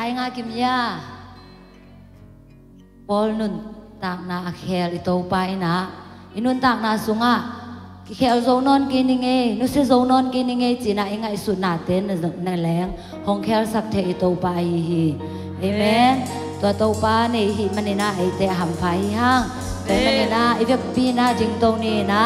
ายงากิมยาบอลนุนตากนาเคลอิโตไปนะอินุนตากนาสุงะเคลโซนอนกินยังไงนุสิโซนอนกินยังไงจีน่าเองไงสุดนาเต้นนั่นแหละห้องเคลสักเทอิโตไปฮีเอเมนตัวโตปาเนี่ยฮีมันนี่นะไอเตะหำไฟห้างแต่มันนี่นะไอเว็บปีนะจิงโตนี่นะ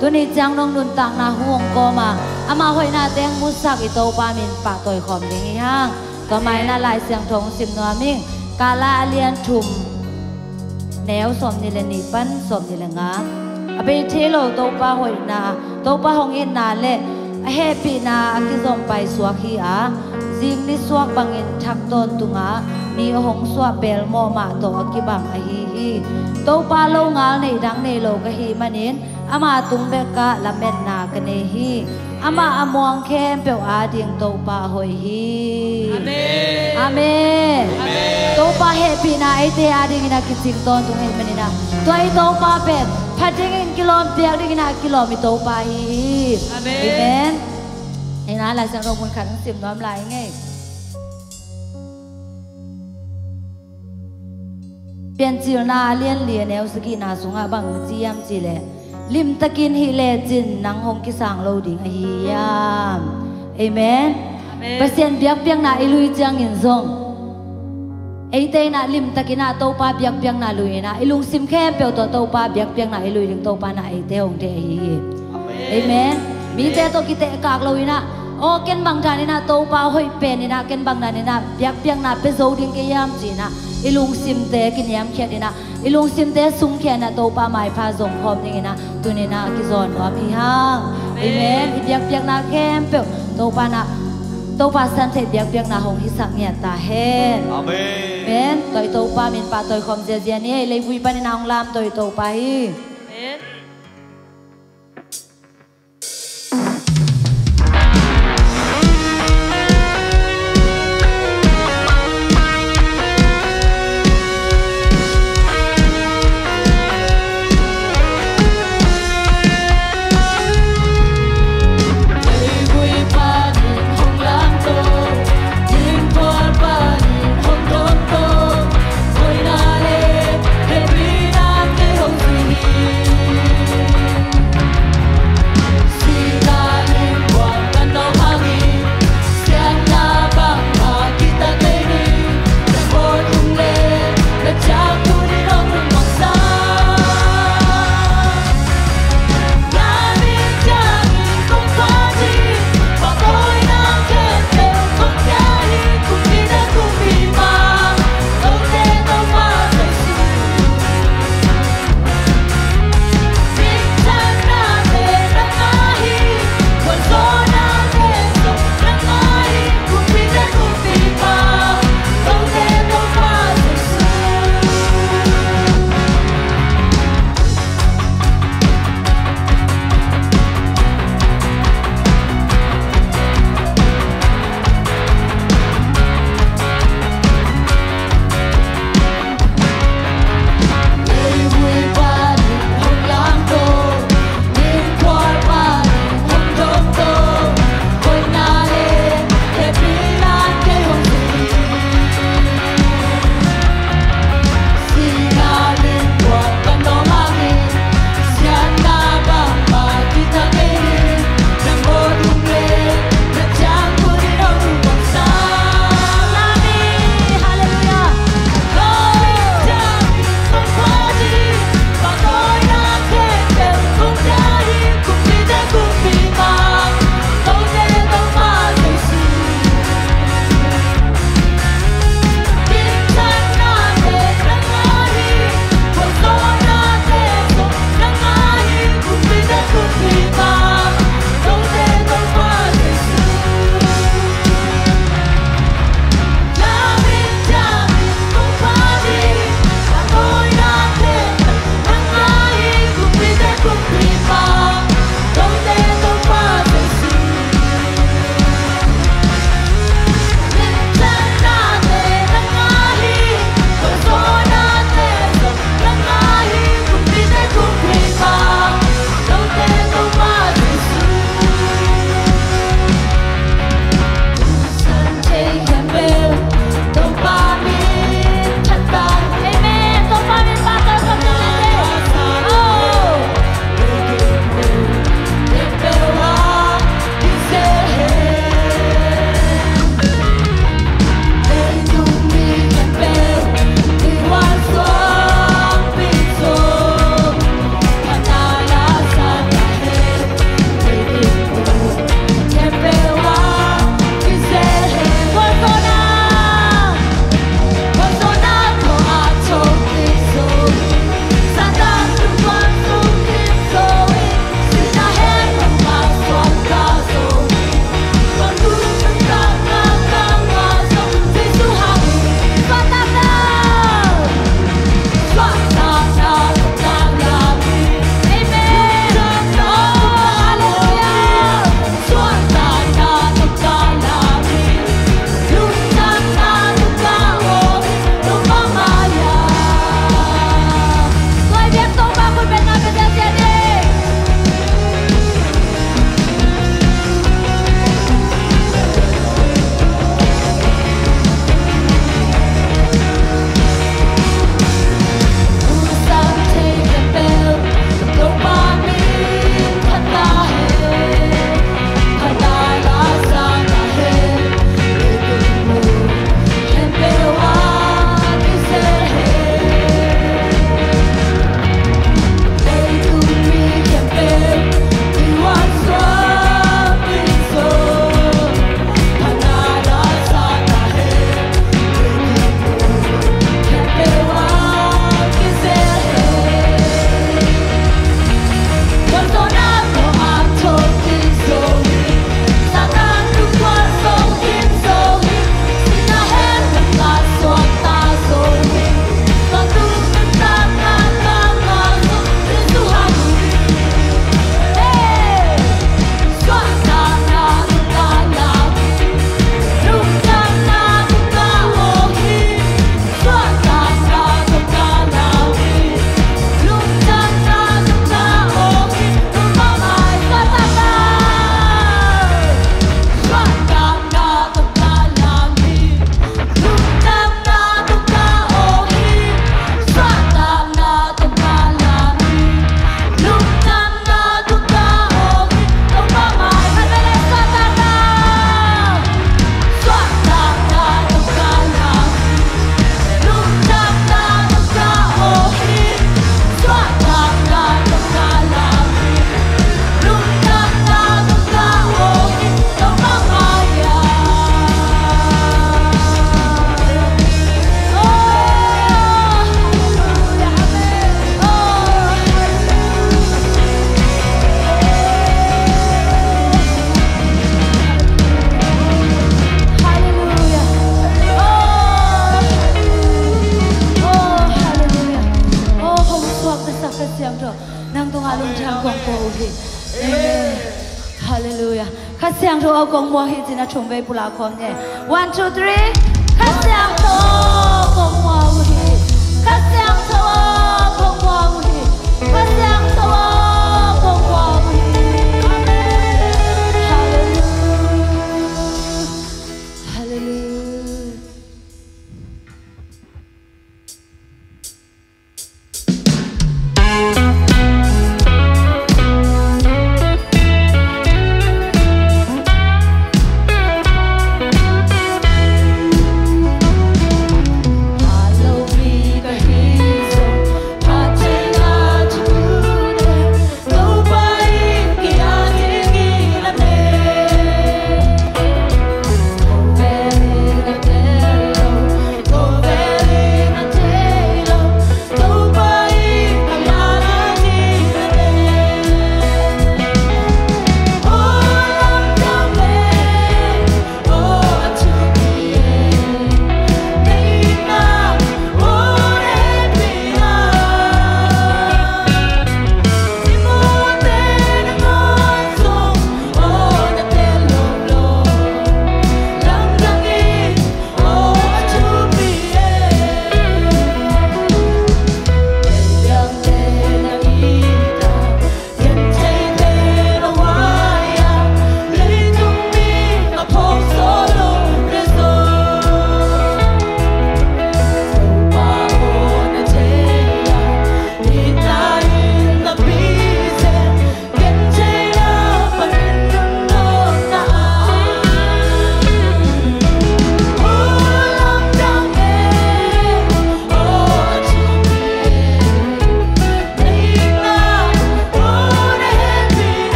ตัวนี้จังน้องนุนตากนาห่วงก็มาอามาหอยนาเตียงมุสักอิโตปามินปะต่อยขอมดิ้งห้างตัวไม้น่าลายเสียงทงสิมนัวมิ่งกาลาเลียนถุ่มแนวสมนี่แหละนี่ปั้นสมนี่แหละงาไปเทโลโตปาหอยนาโตปาหงอินนาเล่เฮปีนากิซอมไปสวกฮีอาจิงนี่สวกบังอินทักตนตุงามีหงสวกเบลโมมาโตกิบังอฮีฮีโตปาโลงาในดังในโลกฮีมันินอามาตุงเบกะละเม็ดนากันเนฮีอามาอมวงเข้มเปียวอาดิงโตปาหอยฮีอาเมนโตปาเฮปีนาไอเตอาดิงนาคิจิงตนตุงเฮมันินาตัวไอโตปาเป็ดพัดยังกิโลเปียกดิงนากิโลมิโตปาฮีอาเมนไอ้นะหลายสังรมคนขันทั้งสิบน้อมลายไงเปลี่ยนจิลนาเลียนเลียนแนวสกีนาสุงาบังจียมจีเลลิมตะกินฮิเลจินนังหงกิสังโลดิงอหิยามเอเมนเปอร์เซ็นต์เบียกเบียงนาอิลุยจังอินซงไอเตน่ะลิมตะกินาโตปาเบียกเบียงนาลุยนะไอลุงซิมแค่เปียวโตปาเบียกเบียงนาอิลุยถึงโตปานาไอเตหงเตฮีเอเมนมีเตโตกิเตกากลุยนะโอเกนบางจานี่นะโตปาหอยเป็นนี่นะเกนบางนานี่นะเบียกเบียงนาเป็นโซดิงเกียมจีนะไอลุงซิมเตกินยามเขียดนะไอลุงซิมเตสุงเขียนนะโตปาไม้พาส่งพร้อมนี่นะตัวนี้นะกิจอนว่ามีห้างเอเมนเบียกเบียงนาแคมเปียวโตปานะโตปาสันเทเบียกเบียงนาหงฮิสักเนี่ยตาเฮนอาเมนเมนตัวโตปามินปาตัวคอมเจเจียนี่เลยวุยปานินาองลามตัวโตปาฮีเมนHappy birthday เสียงโทกงมัวฮิจินะชงเวปุลาคอมเนี่ย one two three ข้าเสียงโทกงมัวฮิข้าเสียงโทกงมัวฮิข้าเสียงโทกงมัวฮิ hallelujah hallelujah Halloween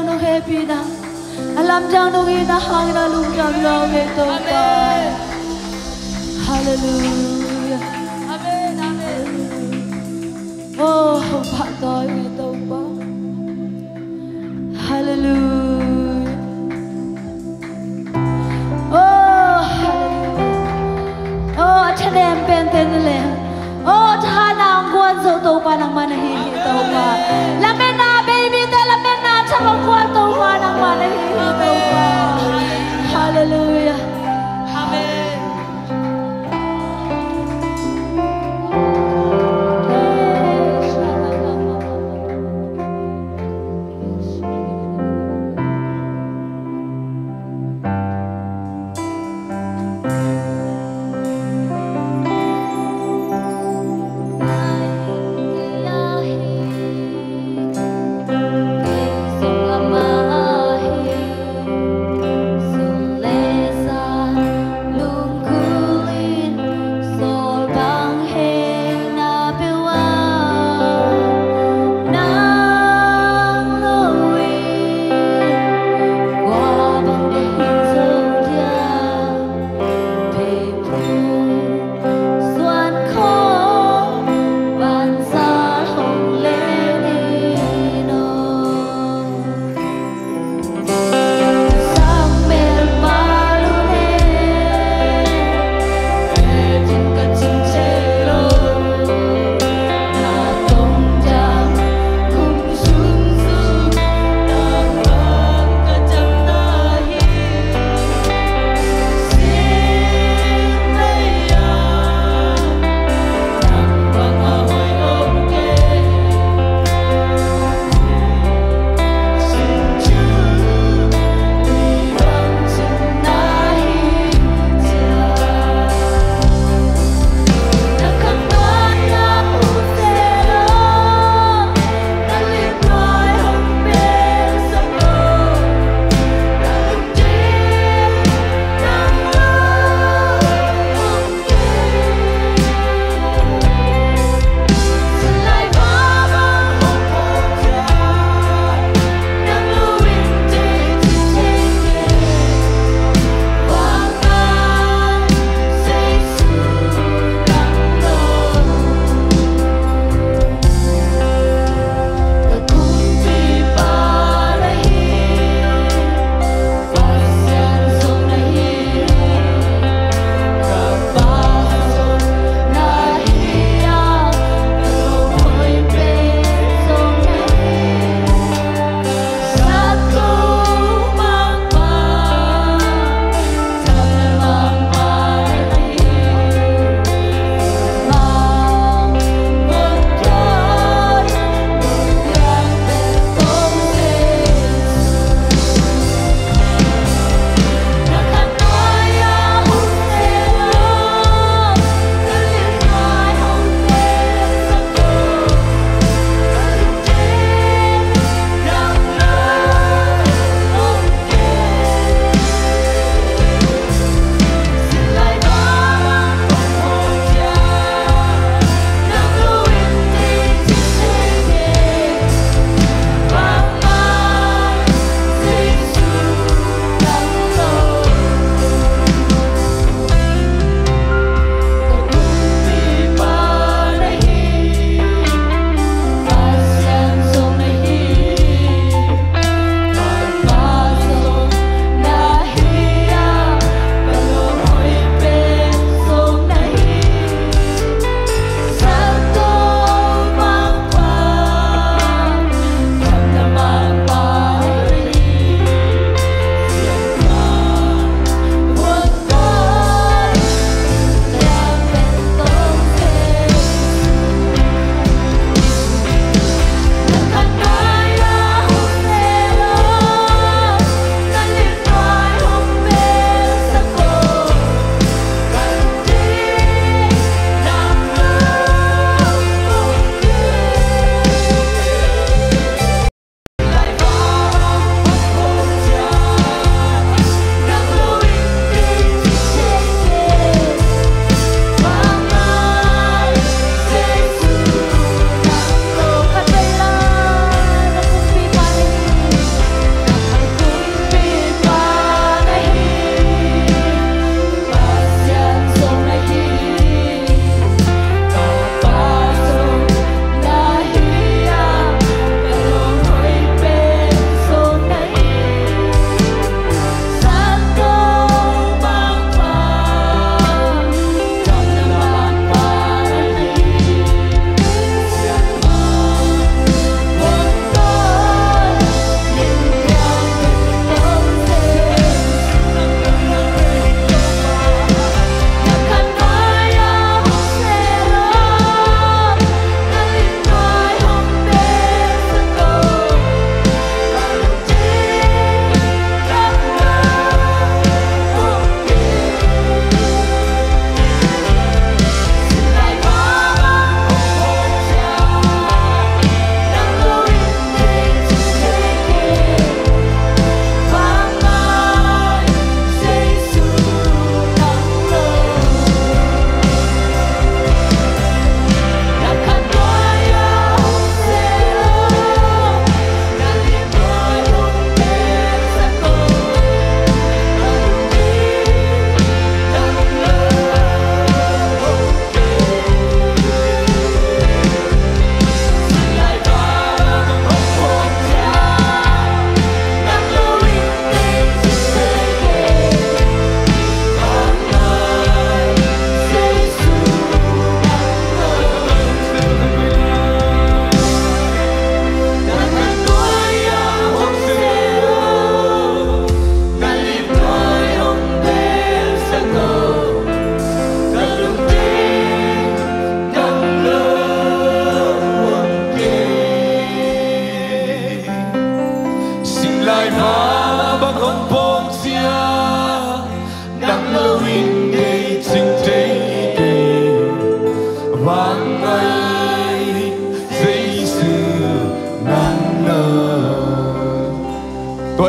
no happy na alam jang no ina hang na lung jang lo me to pa hallelujah amen amen oh pa toy me to pa hallelujah oh hallelujah oh chanem pen ten le oh tha nang kwan zo to pa nang manahi to pa la me na baby te la me na cha kwan to pa nang manahi to pa hallelujah amen Hãy subscribe cho kênh Ghiền Mì Gõ để không bỏ lỡ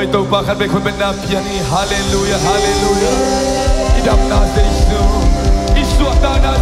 Oi tau pakat be kun benam piani hallelujah hallelujah idam na Yesu Isu atana